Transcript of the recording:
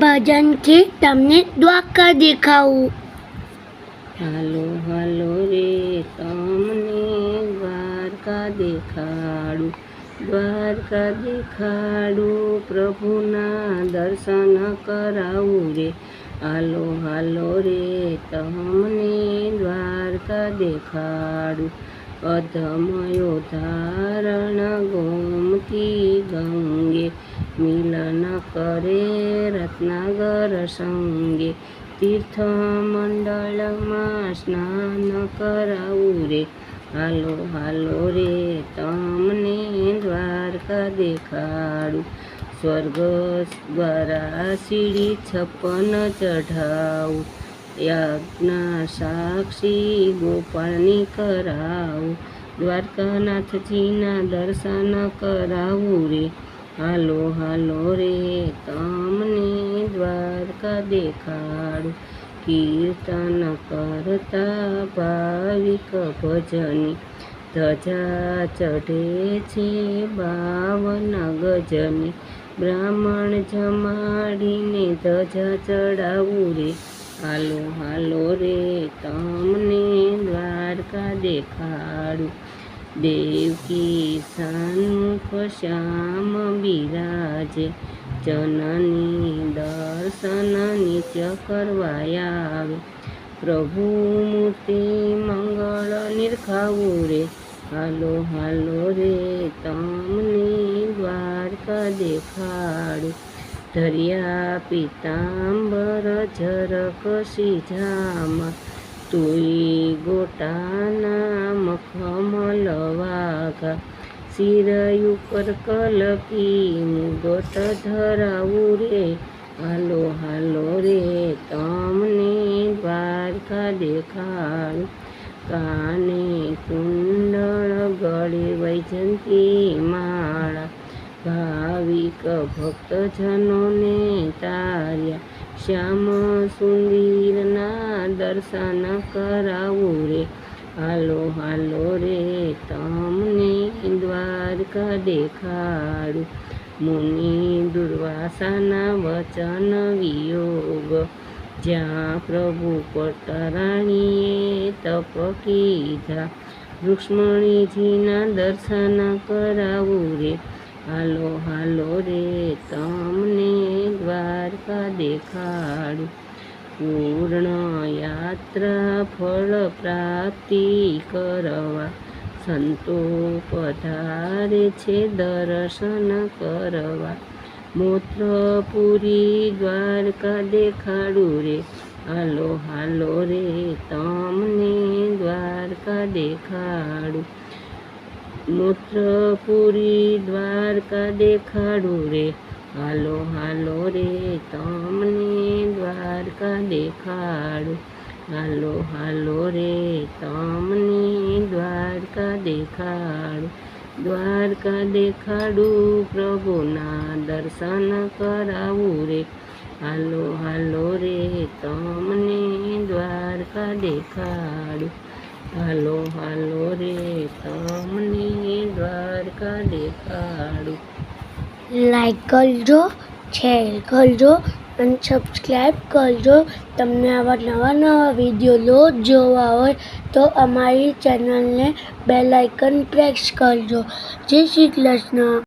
ભજનથી તમને દ્વારકા દેખાવું. હાલો હાલો રે તમને દ્વારકા દેખાડું, દ્વારકા દેખાડું, પ્રભુના દર્શન કરાવું રે. હાલો હાલો રે તમને દ્વારકા દેખાડું, અધમયો ધારણ ગોમતી ગંગે, મિલન કરે રત્નાગર સંગે, તીર્થ મંડળમાં સ્નાન કરાવું રે. હાલો હાલો રે તમને દ્વારકા દેખાડું, સ્વર્ગ દ્વારા સીડી 56 ચઢાવું, યજ્ઞ સાક્ષી ગોપાળની કરાવું, દ્વારકાનાથજીના દર્શન કરાવું રે. હાલો હાલો રે તમને દ્વારકા દેખાડું, કીર્તન કરતા ભાવિક ભજની, ધજા ચઢે છે 52 ગજની, બ્રાહ્મણ જમાડીને ધજા ચડાવું રે. હાલો હાલો રે તમને દ્વારકા દેખાડું, દેવકી સન્મુખ શ્યામ બિરાજે, જનની દર્શન નિત્ય કરવાયા આવે, પ્રભુ મૂર્તિ મંગળ નિરખાવું રે. હાલો હાલો રે તમને દ્વારકા દેખાડું, ધર્યા પીતાંબર ઝરક સીઝામાં, તુઈ ગોટાના મખમલ વાઘા, શિર ઉપર કલકી મુગટ ધરાવું રે. હાલો હાલો રે તમને દ્વારકા દેખાડું, કાને કુંડળ ગળે વૈજંતી માળા, ભાવિક ભક્તજનોને તાર્યા, શ્યામ સુંદરના દર્શન કરાવું રે. હાલો હાલો રે તમને દ્વારકા દેખાડું, મુનિ દુર્વાસાના વચન વિયોગ, જ્યાં પ્રભુ પટરાણીએ તપ કીધા, રુક્ષ્મણીજીના દર્શન કરાવું રે. હાલો હાલો રે તમને દ્વારકા દેખાડું, પૂર્ણ યાત્રા ફળ પ્રાપ્તિ કરવા, સંતો પધારે છે દર્શન કરવા, મોત્રપુરી દ્વારકા દેખાડું રે. હાલો હાલો રે તમને દ્વારકા દેખાડું, મોત્રપુરી દ્વારકા દેખાડું રે. હાલો હાલો રે તમને દ્વારકા દેખાડું, હાલો હાલો રે તમને દ્વારકા દેખાડું, દ્વારકા દેખાડું, પ્રભુના દર્શન કરાવું રે. હાલો હાલો રે તમને દ્વારકા દેખાડું, હાલો હાલો રે તમને દ્વારકા દેખાડું. લાઈક કરજો, શેર કરજો અને સબસ્ક્રાઈબ કરજો. તમને આવા નવા વિડીયો રોજ જોવા હોય તો અમારી ચેનલને બેલ આઇકન પ્રેસ કરજો. જય શ્રી કૃષ્ણ.